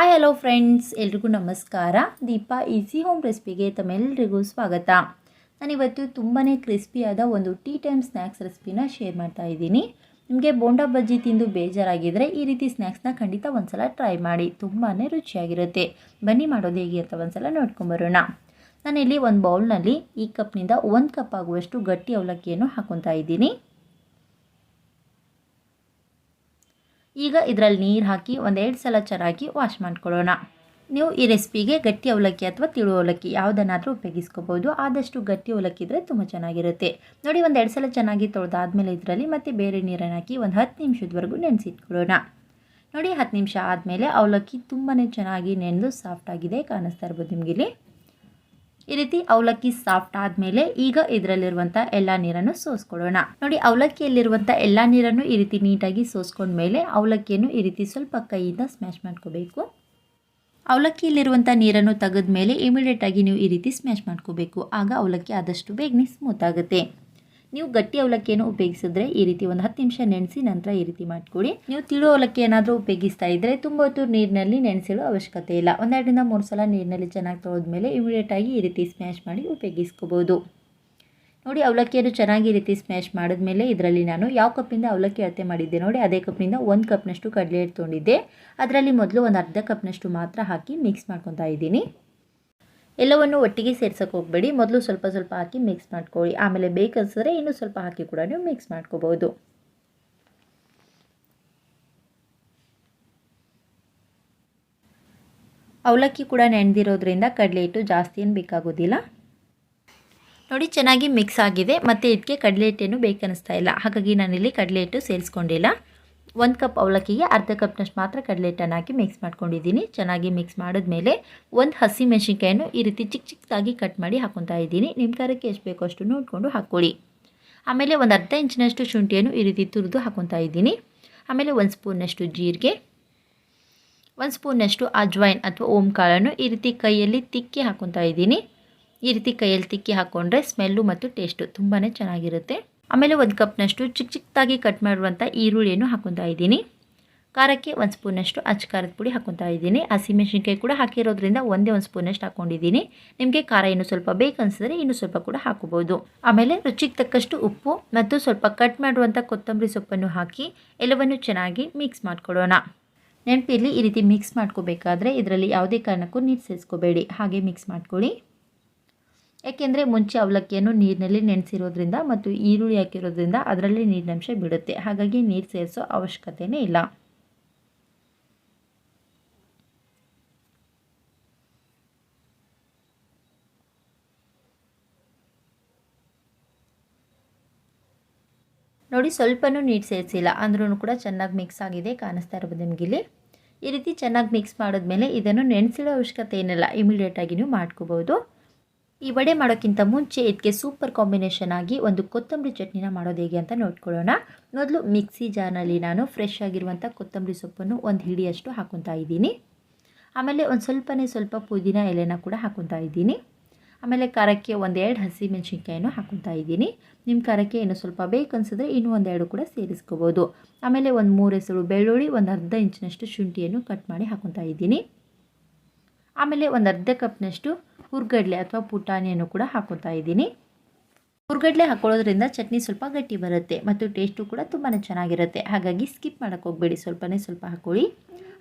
Hi hello friends, ಎಲ್ರಿಗೂ ನಮಸ್ಕಾರ. Deepa easy home ರೆಸಿಪಿಗೆ ತಮ್ಮೆಲ್ಲರಿಗೂ ಸ್ವಾಗತ. ನಾನಿವತ್ತು ತುಂಬಾ ಕ್ರಿಸ್ಪಿಯಾದ ಒಂದು ಟೀ ಟೈಮ್ ಸ್ನ್ಯಾಕ್ಸ್ ರೆಸಿಪಿನ ಶೇರ್ ಮಾಡ್ತಾ ಇದ್ದೀನಿ. ನಿಮಗೆ ಬೋಂಡಾ ಬಜ್ಜಿ ತಿಂದು ಬೇಜಾರಾಗಿದ್ದರೆ ಈ ರೀತಿ ಸ್ನ್ಯಾಕ್ಸ್ನ ಖಂಡಿತ ಒಂದ್ಸಲ ಟ್ರೈ ಮಾಡಿ. ತುಂಬಾ ರುಚಿಯಾಗಿರುತ್ತೆ. ಬನ್ನಿ ಮಾಡೋದು ಹೇಗೆ ಅಂತ ಒಂದ್ಸಲ ನೋಡ್ಕೊಂಬರೋಣ. ನಾನಿಲ್ಲಿ ಒಂದು ಬೌಲ್ನಲ್ಲಿ ಈ ಕಪ್ನಿಂದ 1 ಕಪ್ ಆಗುವಷ್ಟು ಗಟ್ಟಿ ಅವಲಕ್ಕಿಯನ್ನು ಹಾಕೊತಾ ಇದ್ದೀನಿ. ಈಗ ಇದರಲ್ಲಿ ನೀರು ಹಾಕಿ 1-2 ಸಲ ಚೆನ್ನಾಗಿ ವಾಶ್ ಮಾಡ್ಕೊಳ್ಳೋಣ. ನೀವು ಈ ರೆಸಿಪಿಗೆ ಗಟ್ಟಿ ಅವಲಕ್ಕಿ ಅಥವಾ ತಿಳು ಅವಲಕ್ಕಿ ಯಾವುದನ್ನಾದರೂ ಉಪಯೋಗಿಸ್ಕೋಬೋದು. ಆದಷ್ಟು ಗಟ್ಟಿ ಅವಲಕ್ಕಿ ಇದ್ದರೆ ತುಂಬ ಚೆನ್ನಾಗಿರುತ್ತೆ. ನೋಡಿ, 1-2 ಸಲ ಚೆನ್ನಾಗಿ ತೊಳೆದಾದ್ಮೇಲೆ ಇದರಲ್ಲಿ ಮತ್ತೆ ಬೇರೆ ನೀರನ್ನು ಹಾಕಿ ಒಂದು 10 ನಿಮಿಷದವರೆಗೂ ನೆನೆಸಿಟ್ಕೊಳ್ಳೋಣ. ನೋಡಿ, 10 ನಿಮಿಷ ಆದಮೇಲೆ ಅವಲಕ್ಕಿ ತುಂಬಾ ಚೆನ್ನಾಗಿ ನೆನೆದು ಸಾಫ್ಟ್ ಆಗಿದೆ, ಕಾಣಿಸ್ತಾ ಇರ್ಬೋದು ನಿಮಗಿಲ್ಲಿ. ಈ ರೀತಿ ಅವಲಕ್ಕಿ ಸಾಫ್ಟ್ ಆದಮೇಲೆ ಈಗ ಇದರಲ್ಲಿರುವಂಥ ಎಲ್ಲ ನೀರನ್ನು ಸೋಸ್ಕೊಳ್ಳೋಣ. ನೋಡಿ, ಅವಲಕ್ಕಿಯಲ್ಲಿರುವಂಥ ಎಲ್ಲ ನೀರನ್ನು ಈ ರೀತಿ ನೀಟಾಗಿ ಸೋಸ್ಕೊಂಡ್ಮೇಲೆ ಅವಲಕ್ಕಿಯನ್ನು ಈ ರೀತಿ ಸ್ವಲ್ಪ ಕೈಯಿಂದ ಸ್ಮ್ಯಾಶ್ ಮಾಡ್ಕೋಬೇಕು. ಅವಲಕ್ಕಿಯಲ್ಲಿರುವಂಥ ನೀರನ್ನು ತೆಗೆದ ಮೇಲೆ ಇಮಿಡಿಯೇಟಾಗಿ ನೀವು ಈ ರೀತಿ ಸ್ಮ್ಯಾಶ್ ಮಾಡ್ಕೋಬೇಕು. ಆಗ ಅವಲಕ್ಕಿ ಆದಷ್ಟು ಬೇಗನೆ ಸ್ಮೂತ್ ಆಗುತ್ತೆ. ನೀವು ಗಟ್ಟಿ ಅವಲಕ್ಕಿಯನ್ನು ಉಪಯೋಗಿಸಿದ್ರೆ ಈ ರೀತಿ ಒಂದು 10 ನಿಮಿಷ ನೆನೆಸಿ ನಂತರ ಈ ರೀತಿ ಮಾಡ್ಕೊಳ್ಳಿ. ನೀವು ತಿಳು ಅವಲಕ್ಕಿ ಏನಾದರೂ ಉಪಯೋಗಿಸ್ತಾ ಇದ್ದರೆ ತುಂಬ ಹೊತ್ತು ನೀರಿನಲ್ಲಿ ನೆನೆಸಿಡೋ ಅವಶ್ಯಕತೆ ಇಲ್ಲ. 1-2 ಸಲ ನೀರಿನಲ್ಲಿ ಚೆನ್ನಾಗಿ ತೊಳೆದ್ಮೇಲೆ ಇಮಿಡಿಯೇಟಾಗಿ ಈ ರೀತಿ ಸ್ಮ್ಯಾಶ್ ಮಾಡಿ ಉಪಯೋಗಿಸ್ಕೋಬೋದು. ನೋಡಿ, ಅವಲಕ್ಕಿಯನ್ನು ಚೆನ್ನಾಗಿ ಈ ರೀತಿ ಸ್ಮ್ಯಾಶ್ ಮಾಡಿದ್ಮೇಲೆ ಇದರಲ್ಲಿ ನಾನು ಯಾವ ಕಪ್ಪಿಂದ ಅವಲಕ್ಕಿ ಅಳತೆ ಮಾಡಿದ್ದೆ ನೋಡಿ, ಅದೇ ಕಪ್ನಿಂದ 1 ಕಪ್ನಷ್ಟು ಕಡಲೆ ಹಿಟ್ಟು ತೊಗೊಂಡಿದ್ದೆ. ಅದರಲ್ಲಿ ಮೊದಲು ಒಂದು ಅರ್ಧ ಕಪ್ನಷ್ಟು ಮಾತ್ರ ಹಾಕಿ ಮಿಕ್ಸ್ ಮಾಡ್ಕೊತಾ ಇದ್ದೀನಿ. ಎಲ್ಲವನ್ನು ಒಟ್ಟಿಗೆ ಸೇರ್ಸೋಕೆ ಹೋಗಬೇಡಿ. ಮೊದಲು ಸ್ವಲ್ಪ ಸ್ವಲ್ಪ ಹಾಕಿ ಮಿಕ್ಸ್ ಮಾಡ್ಕೊಳ್ಳಿ. ಆಮೇಲೆ ಬೇಕನ್ಸಿದ್ರೆ ಇನ್ನೂ ಸ್ವಲ್ಪ ಹಾಕಿ ಕೂಡ ನೀವು ಮಿಕ್ಸ್ ಮಾಡ್ಕೋಬೋದು. ಅವಲಕ್ಕಿ ಕೂಡ ನೆನೆದಿರೋದ್ರಿಂದ ಕಡಲೆ ಹಿಟ್ಟು ಜಾಸ್ತಿ ಏನು ಬೇಕಾಗೋದಿಲ್ಲ. ನೋಡಿ, ಚೆನ್ನಾಗಿ ಮಿಕ್ಸ್ ಆಗಿದೆ. ಮತ್ತು ಇದಕ್ಕೆ ಕಡಲೆ ಹಿಟ್ಟೇನು ಬೇಕನ್ನಿಸ್ತಾ ಇಲ್ಲ. ಹಾಗಾಗಿ ನಾನಿಲ್ಲಿ ಕಡಲೆ ಹಿಟ್ಟು ಸೇರಿಸ್ಕೊಂಡಿಲ್ಲ. 1 ಕಪ್ ಅವಲಕ್ಕಿಗೆ ಅರ್ಧ ಕಪ್ನಷ್ಟು ಮಾತ್ರ ಕಡಲೆ ಹಿಟ್ಟನ್ನು ಹಾಕಿ ಮಿಕ್ಸ್ ಮಾಡ್ಕೊಂಡಿದ್ದೀನಿ. ಚೆನ್ನಾಗಿ ಮಿಕ್ಸ್ ಮಾಡಿದ್ಮೇಲೆ ಒಂದು ಹಸಿ ಮೆಣಸಿನ್ಕಾಯನ್ನು ಈ ರೀತಿ ಚಿಕ್ಕ ಚಿಕ್ಕದಾಗಿ ಕಟ್ ಮಾಡಿ ಹಾಕೊತಾ ಇದ್ದೀನಿ. ನಿಮ್ಮ ಖಾರಕ್ಕೆ ಎಷ್ಟು ಬೇಕೋ ಅಷ್ಟು ನೋಡಿಕೊಂಡು ಹಾಕ್ಕೊಳ್ಳಿ. ಆಮೇಲೆ ಒಂದು ಅರ್ಧ ಇಂಚಿನಷ್ಟು ಶುಂಠಿಯನ್ನು ಈ ರೀತಿ ತುರಿದು ಹಾಕೊತಾ ಇದ್ದೀನಿ. ಆಮೇಲೆ 1 ಸ್ಪೂನ್ನಷ್ಟು ಜೀರಿಗೆ, 1 ಸ್ಪೂನ್ನಷ್ಟು ಅಜ್ವೈನ್ ಅಥವಾ ಓಂಕಾಳನ್ನು ಈ ರೀತಿ ಕೈಯಲ್ಲಿ ತಿಕ್ಕಿ ಹಾಕೊತಾ ಇದ್ದೀನಿ. ಈ ರೀತಿ ಕೈಯಲ್ಲಿ ತಿಕ್ಕಿ ಹಾಕ್ಕೊಂಡ್ರೆ ಸ್ಮೆಲ್ಲು ಮತ್ತು ಟೇಸ್ಟು ತುಂಬಾ ಚೆನ್ನಾಗಿರುತ್ತೆ. ಆಮೇಲೆ 1 ಕಪ್ನಷ್ಟು ಚಿಕ್ಕ ಚಿಕ್ಕದಾಗಿ ಕಟ್ ಮಾಡುವಂಥ ಈರುಳ್ಳಿಯನ್ನು ಹಾಕೊತಾ ಇದ್ದೀನಿ. ಖಾರಕ್ಕೆ 1 ಸ್ಪೂನಷ್ಟು ಅಚ್ಚ ಖಾರದ ಪುಡಿ ಹಾಕೊತಾ ಇದ್ದೀನಿ. ಹಸಿಮೆಣಸಿನ್ಕಾಯಿ ಕೂಡ ಹಾಕಿರೋದ್ರಿಂದ 1 ಸ್ಪೂನಷ್ಟು ಹಾಕ್ಕೊಂಡಿದ್ದೀನಿ. ನಿಮಗೆ ಖಾರ ಇನ್ನೂ ಸ್ವಲ್ಪ ಬೇಕನ್ಸಿದ್ರೆ ಇನ್ನೂ ಸ್ವಲ್ಪ ಕೂಡ ಹಾಕೋಬೋದು. ಆಮೇಲೆ ರುಚಿಗೆ ತಕ್ಕಷ್ಟು ಉಪ್ಪು ಮತ್ತು ಸ್ವಲ್ಪ ಕಟ್ ಮಾಡುವಂಥ ಕೊತ್ತಂಬರಿ ಸೊಪ್ಪನ್ನು ಹಾಕಿ ಎಲ್ಲವನ್ನು ಚೆನ್ನಾಗಿ ಮಿಕ್ಸ್ ಮಾಡ್ಕೊಳ್ಳೋಣ. ನೆನಪಿರಲಿ, ಈ ರೀತಿ ಮಿಕ್ಸ್ ಮಾಡ್ಕೋಬೇಕಾದ್ರೆ ಇದರಲ್ಲಿ ಯಾವುದೇ ಕಾರಣಕ್ಕೂ ನೀರು ಸೇರಿಸ್ಕೋಬೇಡಿ, ಹಾಗೆ ಮಿಕ್ಸ್ ಮಾಡ್ಕೊಳ್ಳಿ. ಯಾಕೆಂದರೆ ಮುಂಚೆ ಅವಲಕ್ಕಿಯನ್ನು ನೀರಿನಲ್ಲಿ ನೆನೆಸಿರೋದ್ರಿಂದ ಮತ್ತು ಈರುಳ್ಳಿ ಹಾಕಿರೋದ್ರಿಂದ ಅದರಲ್ಲಿ ನೀರಿನಂಶ ಬಿಡುತ್ತೆ. ಹಾಗಾಗಿ ನೀರು ಸೇರಿಸೋ ಅವಶ್ಯಕತೆಯೇ ಇಲ್ಲ. ನೋಡಿ, ಸ್ವಲ್ಪನೂ ನೀರು ಸೇರಿಸಿಲ್ಲ ಅಂದ್ರೂ ಕೂಡ ಚೆನ್ನಾಗಿ ಮಿಕ್ಸ್ ಆಗಿದೆ, ಕಾಣಿಸ್ತಾ ಇರ್ಬೋದು ನಿಮಗಿಲ್ಲಿ. ಈ ರೀತಿ ಚೆನ್ನಾಗಿ ಮಿಕ್ಸ್ ಮಾಡಿದ್ಮೇಲೆ ಇದನ್ನು ನೆನೆಸಿಡೋ ಅವಶ್ಯಕತೆ ಏನಿಲ್ಲ, ಇಮಿಡಿಯೇಟಾಗಿ ನೀವು ಮಾಡ್ಕೋಬೋದು. ಈ ವಡೆ ಮಾಡೋಕ್ಕಿಂತ ಮುಂಚೆ ಇದಕ್ಕೆ ಸೂಪರ್ ಕಾಂಬಿನೇಷನ್ ಆಗಿ ಒಂದು ಕೊತ್ತಂಬರಿ ಚಟ್ನಿನ ಮಾಡೋದು ಹೇಗೆ ಅಂತ ನೋಡ್ಕೊಳ್ಳೋಣ. ಮೊದಲು ಮಿಕ್ಸಿ ಜಾರ್ನಲ್ಲಿ ನಾನು ಫ್ರೆಶ್ ಆಗಿರುವಂಥ ಕೊತ್ತಂಬರಿ ಸೊಪ್ಪನ್ನು 1 ಹಿಡಿಯಷ್ಟು ಹಾಕೊತಾ ಇದ್ದೀನಿ. ಆಮೇಲೆ ಒಂದು ಸ್ವಲ್ಪ ಪುದೀನ ಎಲೆನ ಕೂಡ ಹಾಕೊತಾ ಇದ್ದೀನಿ. ಆಮೇಲೆ ಖಾರಕ್ಕೆ 1-2 ಹಸಿ ಮೆಣಸಿನ್ಕಾಯನ್ನು ಹಾಕೊತಾ ಇದ್ದೀನಿ. ನಿಮ್ಮ ಖಾರಕ್ಕೆ ಇನ್ನೂ ಸ್ವಲ್ಪ ಬೇಕನ್ಸಿದ್ರೆ ಇನ್ನೂ 1-2 ಕೂಡ ಸೇರಿಸ್ಕೋಬೋದು. ಆಮೇಲೆ 3 ಎಸಳು ಬೆಳ್ಳುಳ್ಳಿ, ಒಂದು ಅರ್ಧ ಇಂಚಿನಷ್ಟು ಶುಂಠಿಯನ್ನು ಕಟ್ ಮಾಡಿ ಹಾಕೊತಾ ಇದ್ದೀನಿ. ಆಮೇಲೆ ಒಂದು ಅರ್ಧ ಕಪ್ನಷ್ಟು ಹುರ್ಗಡ್ಲೆ ಅಥವಾ ಪುಟಾಣಿಯನ್ನು ಕೂಡ ಹಾಕೋತಾ ಇದ್ದೀನಿ. ಹುರ್ಗಡ್ಲೆ ಹಾಕೊಳ್ಳೋದ್ರಿಂದ ಚಟ್ನಿ ಸ್ವಲ್ಪ ಗಟ್ಟಿ ಬರುತ್ತೆ ಮತ್ತು ಟೇಸ್ಟು ಕೂಡ ತುಂಬಾ ಚೆನ್ನಾಗಿರುತ್ತೆ. ಹಾಗಾಗಿ ಸ್ಕಿಪ್ ಮಾಡೋಕ್ಕೆ ಹೋಗಬೇಡಿ, ಸ್ವಲ್ಪ ಹಾಕ್ಕೊಳ್ಳಿ.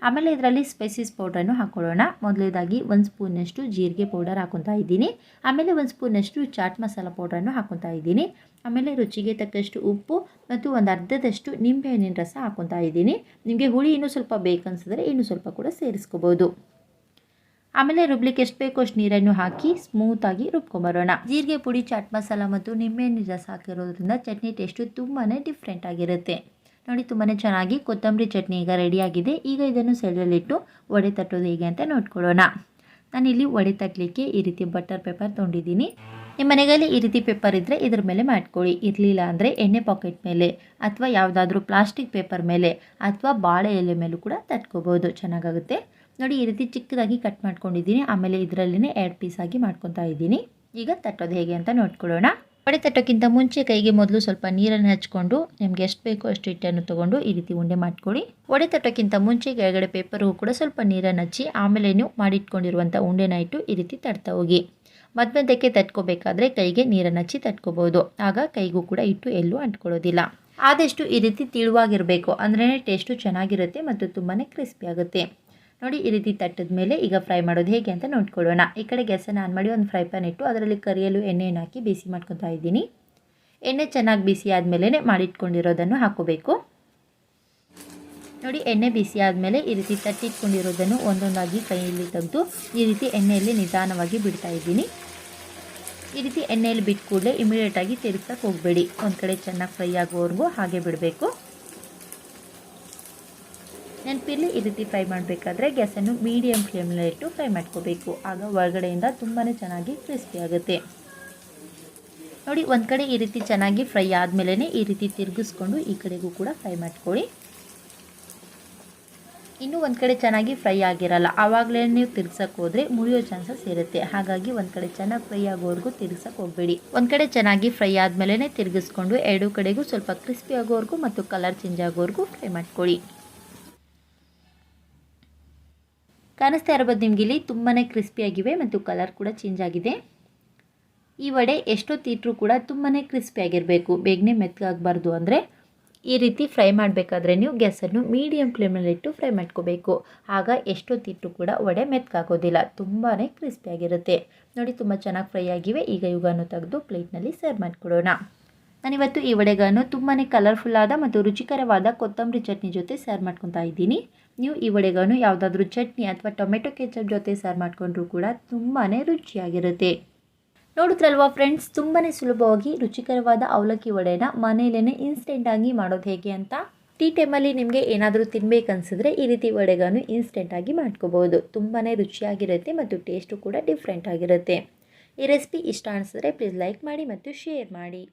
ಆಮೇಲೆ ಇದರಲ್ಲಿ ಸ್ಪೈಸಸ್ ಪೌಡ್ರನ್ನು ಹಾಕ್ಕೊಳ್ಳೋಣ. ಮೊದಲನೇದಾಗಿ 1 ಸ್ಪೂನಷ್ಟು ಜೀರಿಗೆ ಪೌಡರ್ ಹಾಕೊತಾ ಇದ್ದೀನಿ. ಆಮೇಲೆ 1 ಸ್ಪೂನಷ್ಟು ಚಾಟ್ ಮಸಾಲ ಪೌಡ್ರನ್ನು ಹಾಕೊತಾ ಇದ್ದೀನಿ. ಆಮೇಲೆ ರುಚಿಗೆ ತಕ್ಕಷ್ಟು ಉಪ್ಪು ಮತ್ತು ಒಂದು ಅರ್ಧದಷ್ಟು ನಿಂಬೆಹಣ್ಣಿನ ರಸ ಹಾಕೊತಾ ಇದ್ದೀನಿ. ನಿಮಗೆ ಹುಳಿ ಇನ್ನೂ ಸ್ವಲ್ಪ ಬೇಕನ್ಸಿದ್ರೆ ಇನ್ನೂ ಸ್ವಲ್ಪ ಕೂಡ ಸೇರಿಸ್ಕೋಬೋದು. ಆಮೇಲೆ ರುಬ್ಲಿಕ್ಕೆ ಎಷ್ಟು ಬೇಕೋ ಅಷ್ಟು ನೀರನ್ನು ಹಾಕಿ ಸ್ಮೂತಾಗಿ ರುಬ್ಕೊಂಬರೋಣ. ಜೀರಿಗೆ ಪುಡಿ, ಚಾಟ್ ಮಸಾಲ ಮತ್ತು ನಿಂಬೆಹಣ್ಣಿನ ರಸ ಹಾಕಿರೋದ್ರಿಂದ ಚಟ್ನಿ ಟೇಸ್ಟು ತುಂಬಾ ಡಿಫ್ರೆಂಟ್ ಆಗಿರುತ್ತೆ. ನೋಡಿ, ತುಂಬಾ ಚೆನ್ನಾಗಿ ಕೊತ್ತಂಬರಿ ಚಟ್ನಿ ಈಗ ರೆಡಿಯಾಗಿದೆ. ಈಗ ಇದನ್ನು ಸೈಡಲ್ಲಿಟ್ಟು ವಡೆ ತಟ್ಟೋದು ಹೇಗೆ ಅಂತ ನೋಡ್ಕೊಳ್ಳೋಣ. ನಾನಿಲ್ಲಿ ವಡೆ ತಟ್ಟಲಿಕ್ಕೆ ಈ ರೀತಿ ಬಟರ್ ಪೇಪರ್ ತೊಗೊಂಡಿದ್ದೀನಿ. ನಿಮ್ಮ ಮನೆಯಲ್ಲಿ ಈ ರೀತಿ ಪೇಪರ್ ಇದ್ದರೆ ಇದ್ರ ಮೇಲೆ ಮಾಡ್ಕೊಳ್ಳಿ. ಇರಲಿಲ್ಲ ಅಂದರೆ ಎಣ್ಣೆ ಪಾಕೆಟ್ ಮೇಲೆ ಅಥವಾ ಯಾವುದಾದ್ರೂ ಪ್ಲಾಸ್ಟಿಕ್ ಪೇಪರ್ ಮೇಲೆ ಅಥವಾ ಬಾಳೆ ಎಲೆ ಮೇಲೂ ಕೂಡ ತಟ್ಕೋಬೋದು, ಚೆನ್ನಾಗಾಗುತ್ತೆ. ನೋಡಿ, ಈ ರೀತಿ ಚಿಕ್ಕದಾಗಿ ಕಟ್ ಮಾಡ್ಕೊಂಡಿದ್ದೀನಿ. ಆಮೇಲೆ ಇದರಲ್ಲಿನೇ 2 ಪೀಸ್ ಆಗಿ ಮಾಡ್ಕೊತಾ ಇದ್ದೀನಿ. ಈಗ ತಟ್ಟೋದು ಹೇಗೆ ಅಂತ ನೋಡ್ಕೊಳ್ಳೋಣ. ವಡೆ ತಟ್ಟೋಕ್ಕಿಂತ ಮುಂಚೆ ಕೈಗೆ ಮೊದಲು ಸ್ವಲ್ಪ ನೀರನ್ನು ಹಚ್ಕೊಂಡು ನಿಮಗೆ ಎಷ್ಟು ಬೇಕೋ ಅಷ್ಟು ಹಿಟ್ಟನ್ನು ತೊಗೊಂಡು ಈ ರೀತಿ ಉಂಡೆ ಮಾಡ್ಕೊಳ್ಳಿ. ವಡೆ ತಟ್ಟೋಕ್ಕಿಂತ ಮುಂಚೆ ಕೆಳಗಡೆ ಪೇಪರ್ಗೂ ಕೂಡ ಸ್ವಲ್ಪ ನೀರನ್ನು ಹಚ್ಚಿ ಆಮೇಲೆ ನೀವು ಮಾಡಿಟ್ಕೊಂಡಿರುವಂಥ ಉಂಡೆನ ಇಟ್ಟು ಈ ರೀತಿ ತಟ್ತಾ ಹೋಗಿ. ಮಧ್ಯಕ್ಕೆ ತಟ್ಕೋಬೇಕಾದ್ರೆ ಕೈಗೆ ನೀರನ್ನು ಹಚ್ಚಿ ತಟ್ಕೋಬೋದು. ಆಗ ಕೈಗೂ ಕೂಡ ಹಿಟ್ಟು ಎಲ್ಲೂ ಅಂಟ್ಕೊಳ್ಳೋದಿಲ್ಲ. ಆದಷ್ಟು ಈ ರೀತಿ ತಿಳುವಾಗಿರಬೇಕು, ಅಂದ್ರೇ ಟೇಸ್ಟು ಚೆನ್ನಾಗಿರುತ್ತೆ ಮತ್ತು ತುಂಬಾ ಕ್ರಿಸ್ಪಿ ಆಗುತ್ತೆ. ನೋಡಿ, ಈ ರೀತಿ ತಟ್ಟದ ಮೇಲೆ ಈಗ ಫ್ರೈ ಮಾಡೋದು ಹೇಗೆ ಅಂತ ನೋಡ್ಕೊಳ್ಳೋಣ. ಈ ಕಡೆ ಗ್ಯಾಸನ್ನು ಆನ್ ಮಾಡಿ ಒಂದು ಫ್ರೈ ಪ್ಯಾನ್ ಇಟ್ಟು ಅದರಲ್ಲಿ ಕರಿಯಲು ಎಣ್ಣೆಯನ್ನು ಹಾಕಿ ಬಿಸಿ ಮಾಡ್ಕೊತಾ ಇದ್ದೀನಿ. ಎಣ್ಣೆ ಚೆನ್ನಾಗಿ ಬಿಸಿ ಆದಮೇಲೆ ಮಾಡಿಟ್ಕೊಂಡಿರೋದನ್ನು ಹಾಕೋಬೇಕು. ನೋಡಿ, ಎಣ್ಣೆ ಬಿಸಿ ಆದಮೇಲೆ ಈ ರೀತಿ ತಟ್ಟಿಟ್ಕೊಂಡಿರೋದನ್ನು ಒಂದೊಂದಾಗಿ ಕೈಯಲ್ಲಿ ತೆಗೆದು ಈ ರೀತಿ ಎಣ್ಣೆಯಲ್ಲಿ ನಿಧಾನವಾಗಿ ಬಿಡ್ತಾ ಇದ್ದೀನಿ. ಈ ರೀತಿ ಎಣ್ಣೆಯಲ್ಲಿ ಬಿಟ್ಟು ಕೂಡಲೇ ಇಮಿಡಿಯೇಟಾಗಿ ತಿರುಗ್ಸಕ್ಕೆ ಹೋಗಬೇಡಿ. ಒಂದು ಕಡೆ ಚೆನ್ನಾಗಿ ಫ್ರೈ ಆಗೋವರೆಗೂ ಹಾಗೆ ಬಿಡಬೇಕು. ನೆನಪಿರಲಿ, ಈ ರೀತಿ ಫ್ರೈ ಮಾಡಬೇಕಾದ್ರೆ ಗ್ಯಾಸನ್ನು ಮೀಡಿಯಮ್ ಫ್ಲೇಮ್ನಲ್ಲಿ ಇಟ್ಟು ಫ್ರೈ ಮಾಡ್ಕೋಬೇಕು. ಆಗ ಒಳಗಡೆಯಿಂದ ತುಂಬಾ ಚೆನ್ನಾಗಿ ಕ್ರಿಸ್ಪಿ ಆಗುತ್ತೆ. ನೋಡಿ, ಒಂದು ಕಡೆ ಈ ರೀತಿ ಚೆನ್ನಾಗಿ ಫ್ರೈ ಆದಮೇಲೆ ಈ ರೀತಿ ತಿರುಗಿಸ್ಕೊಂಡು ಈ ಕಡೆಗೂ ಕೂಡ ಫ್ರೈ ಮಾಡ್ಕೊಳ್ಳಿ. ಇನ್ನೂ ಒಂದು ಕಡೆ ಚೆನ್ನಾಗಿ ಫ್ರೈ ಆಗಿರಲ್ಲ, ಆವಾಗಲೇ ನೀವು ತಿರ್ಗ್ಸಕ್ಕೆ ಹೋದರೆ ಮುರಿಯೋ ಚಾನ್ಸಸ್ ಇರುತ್ತೆ. ಹಾಗಾಗಿ ಒಂದು ಕಡೆ ಚೆನ್ನಾಗಿ ಫ್ರೈ ಆಗೋವರೆಗೂ ತಿರ್ಗ್ಸಕ್ಕೆ ಹೋಗಬೇಡಿ. ಒಂದು ಕಡೆ ಚೆನ್ನಾಗಿ ಫ್ರೈ ಆದಮೇಲೆ ತಿರುಗಿಸ್ಕೊಂಡು ಎರಡೂ ಕಡೆಗೂ ಸ್ವಲ್ಪ ಕ್ರಿಸ್ಪಿ ಆಗೋವರೆಗೂ ಮತ್ತು ಕಲರ್ ಚೇಂಜ್ ಆಗೋವರೆಗೂ ಫ್ರೈ ಮಾಡ್ಕೊಳ್ಳಿ. ಕಾಣಿಸ್ತಾ ಇರಬಹುದು ನಿಮಗೆ ಇಲ್ಲಿ ತುಂಬಾ ಕ್ರಿಸ್ಪಿಯಾಗಿವೆ ಮತ್ತು ಕಲರ್ ಕೂಡ ಚೇಂಜ್ ಆಗಿದೆ. ಈ ವಡೆ ಎಷ್ಟೊತ್ತಿಟ್ಟರೂ ಕೂಡ ತುಂಬಾ ಕ್ರಿಸ್ಪಿಯಾಗಿರಬೇಕು, ಬೇಗನೆ ಮೆತ್ತಗಾಗಬಾರ್ದು. ಅಂದರೆ ಈ ರೀತಿ ಫ್ರೈ ಮಾಡಬೇಕಾದ್ರೆ ನೀವು ಗ್ಯಾಸನ್ನು ಮೀಡಿಯಮ್ ಫ್ಲೇಮಲ್ಲಿಟ್ಟು ಫ್ರೈ ಮಾಡ್ಕೋಬೇಕು. ಆಗ ಎಷ್ಟೊತ್ತಿಟ್ಟರೂ ಕೂಡ ವಡೆ ಮೆತ್ತಗಾಗೋದಿಲ್ಲ, ತುಂಬಾ ಕ್ರಿಸ್ಪಿಯಾಗಿರುತ್ತೆ. ನೋಡಿ, ತುಂಬ ಚೆನ್ನಾಗಿ ಫ್ರೈ ಆಗಿವೆ. ಈಗ ಇವುಗಳನ್ನು ತೆಗೆದು ಪ್ಲೇಟ್ನಲ್ಲಿ ಸರ್ವ್ ಮಾಡಿಕೊಡೋಣ. ನಾನಿವತ್ತು ಈ ವಡೆಗಳನ್ನು ತುಂಬಾ ಕಲರ್ಫುಲ್ಲಾದ ಮತ್ತು ರುಚಿಕರವಾದ ಕೊತ್ತಂಬರಿ ಚಟ್ನಿ ಜೊತೆ ಸರ್ವ್ ಮಾಡ್ಕೊತಾ ಇದ್ದೀನಿ. ನೀವು ಈ ವಡೆಗಳನ್ನು ಯಾವುದಾದ್ರೂ ಚಟ್ನಿ ಅಥವಾ ಟೊಮೆಟೊ ಕೆಚಪ್ ಜೊತೆ ಸರ್ವ್ ಮಾಡಿಕೊಂಡ್ರೂ ಕೂಡ ತುಂಬಾ ರುಚಿಯಾಗಿರುತ್ತೆ. ನೋಡಿದ್ರಲ್ವಾ ಫ್ರೆಂಡ್ಸ್, ತುಂಬಾ ಸುಲಭವಾಗಿ ರುಚಿಕರವಾದ ಅವಲಕ್ಕಿ ವಡೆನ ಮನೆಯಲ್ಲೇ ಇನ್ಸ್ಟೆಂಟಾಗಿ ಮಾಡೋದು ಹೇಗೆ ಅಂತ. ಟೀ ಟೈಮಲ್ಲಿ ನಿಮಗೆ ಏನಾದರೂ ತಿನ್ನಬೇಕನ್ಸಿದ್ರೆ ಈ ರೀತಿ ವಡೆಗಳನ್ನು ಇನ್ಸ್ಟೆಂಟಾಗಿ ಮಾಡ್ಕೋಬೋದು. ತುಂಬಾ ರುಚಿಯಾಗಿರುತ್ತೆ ಮತ್ತು ಟೇಸ್ಟು ಕೂಡ ಡಿಫ್ರೆಂಟ್ ಆಗಿರುತ್ತೆ. ಈ ರೆಸಿಪಿ ಇಷ್ಟ ಅನಿಸಿದ್ರೆ ಪ್ಲೀಸ್ ಲೈಕ್ ಮಾಡಿ ಮತ್ತು ಶೇರ್ ಮಾಡಿ.